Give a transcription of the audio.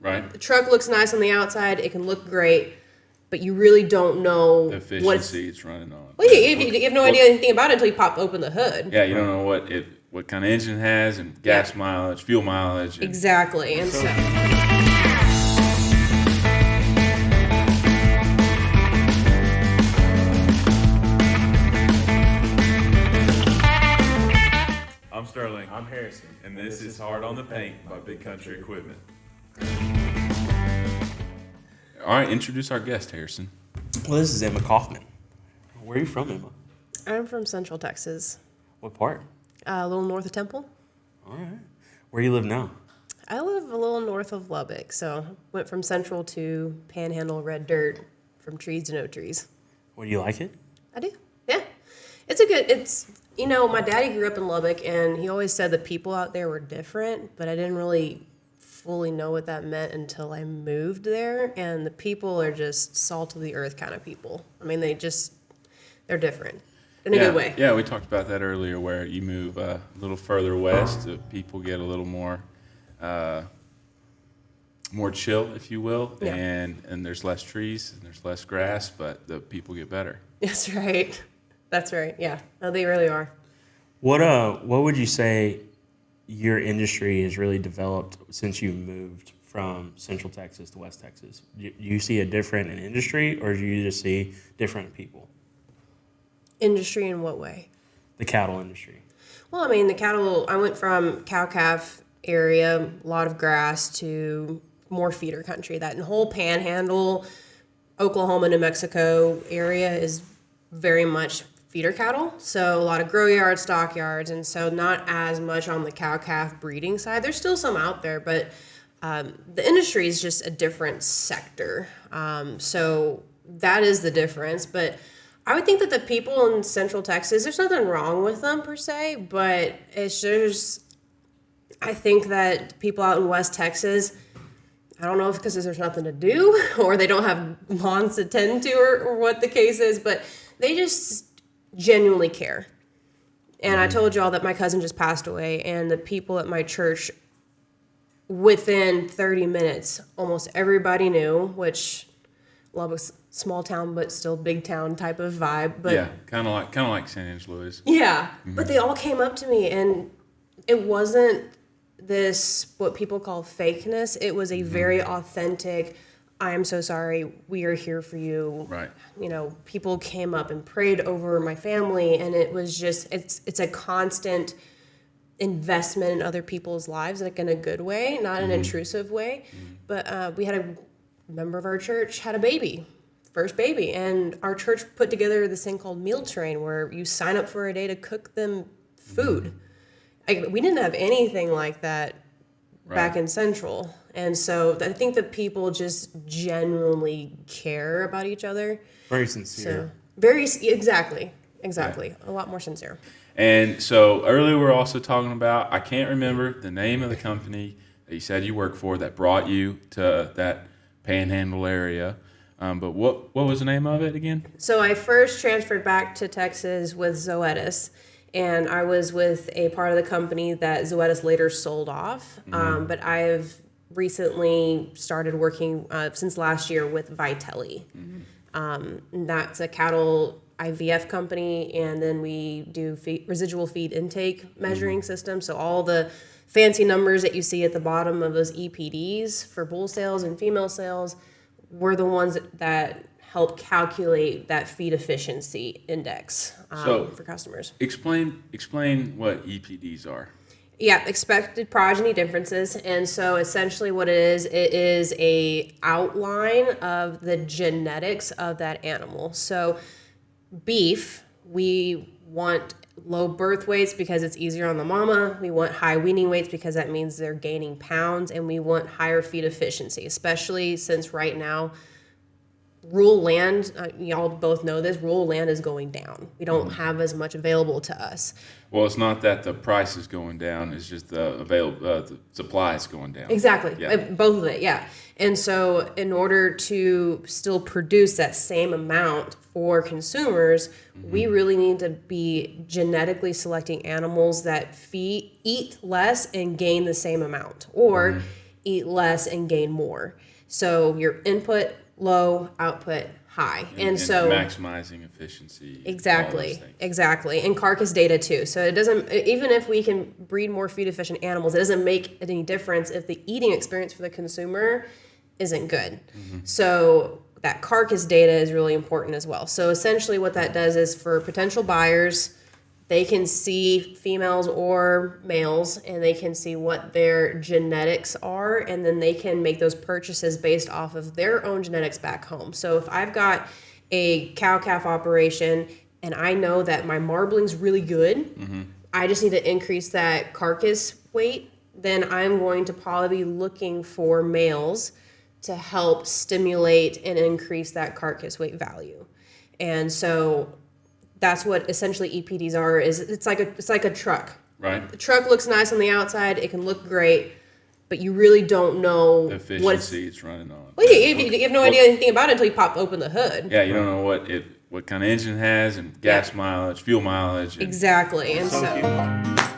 Right. The truck looks nice on the outside. It can look great, but you really don't know the efficiency it's running on. Well, you have no idea anything about it until you pop open the hood. Yeah, you don't know what kind of engine it has and gas mileage, fuel mileage. Exactly. And so I'm Sterling. I'm Harrison. And this is Hard on the Paint by Big Country Equipment. All right, introduce our guest, Harrison. Well, this is Emma Coffman. Where are you from, Emma? I'm from Central Texas, What part? a little north of Temple. All right. Where you live now? I live a little north of Lubbock, so went from Central to Panhandle Red Dirt, from trees to no trees. What, do you like it? I do, yeah. My daddy grew up in Lubbock, and he always said the people out there were different, but I didn't really fully know what that meant until I moved there, and the people are just salt of the earth kind of people. I mean, they're different in a good way. Yeah, we talked about that earlier, where you move a little further west, people get a little more chill, if you will, Yeah. and there's less trees and there's less grass, but the people get better. That's right. That's right, yeah. No, they really are. What would you say your industry has really developed since you moved from Central Texas to West Texas? Do you see a different in industry, or do you just see different people? Industry in what way? The cattle industry. Well, I mean, I went from cow-calf area, a lot of grass, to more feeder country. That whole Panhandle, Oklahoma, New Mexico area is very much feeder cattle. So a lot of grow yards, stock yards, and so not as much on the cow-calf breeding side. There's still some out there, but the industry is just a different sector. So that is the difference. But I would think that the people in Central Texas, there's nothing wrong with them per se, but it's just, I think that people out in West Texas, I don't know if because there's nothing to do or they don't have lawns to tend to or what the case is, but they just genuinely care. And I told y'all that my cousin just passed away, and the people at my church, within 30 minutes, almost everybody knew, which Lubbock's small town but still big town type of vibe. But yeah, kind of like San Angelo is. Yeah, but they all came up to me, and it wasn't this what people call fakeness. It was a very authentic, I am so sorry, we are here for you. Right. People came up and prayed over my family, and it was just, it's a constant investment in other people's lives, like in a good way, not an intrusive way. But we had a member of our church had a baby, first baby, and our church put together this thing called Meal Train, where you sign up for a day to cook them food. We didn't have anything like that back in Central. And so I think that people just genuinely care about each other. Very sincere. Exactly. Yeah. A lot more sincere. And so earlier we were also talking about, I can't remember the name of the company that you said you worked for that brought you to that Panhandle area. But what was the name of it again? So I first transferred back to Texas with Zoetis, and I was with a part of the company that Zoetis later sold off. But I've recently started working since last year with Vitelli. That's a cattle IVF company, and then we do residual feed intake measuring system. So all the fancy numbers that you see at the bottom of those EPDs for bull sales and female sales, we're the ones that help calculate that feed efficiency index for customers. Explain what EPDs are. Yeah, expected progeny differences. And so essentially what it is a outline of the genetics of that animal. So beef, we want low birth weights because it's easier on the mama. We want high weaning weights because that means they're gaining pounds. And we want higher feed efficiency, especially since right now rural land, y'all both know this, rural land is going down. We don't have as much available to us. Well, it's not that the price is going down, it's just the supply is going down. Exactly. Yeah. Both of it, yeah. And so in order to still produce that same amount for consumers, we really need to be genetically selecting animals that eat less and gain the same amount, or eat less and gain more. So your input low, output high. And so maximizing efficiency. Exactly. And carcass data too. So it doesn't, even if we can breed more feed efficient animals, it doesn't make any difference if the eating experience for the consumer isn't good. So that carcass data is really important as well. So essentially what that does is for potential buyers, they can see females or males and they can see what their genetics are, and then they can make those purchases based off of their own genetics back home. So if I've got a cow-calf operation and I know that my marbling's really good, I just need to increase that carcass weight, then I'm going to probably be looking for males to help stimulate and increase that carcass weight value. And so that's what essentially EPDs are. Is it's like a truck. Right. The truck looks nice on the outside. It can look great, but you really don't know The efficiency it's running on. Well, you have no idea anything about it until you pop open the hood. Yeah, you don't know what kind of engine it has and gas mileage, fuel mileage. Exactly. And so cute.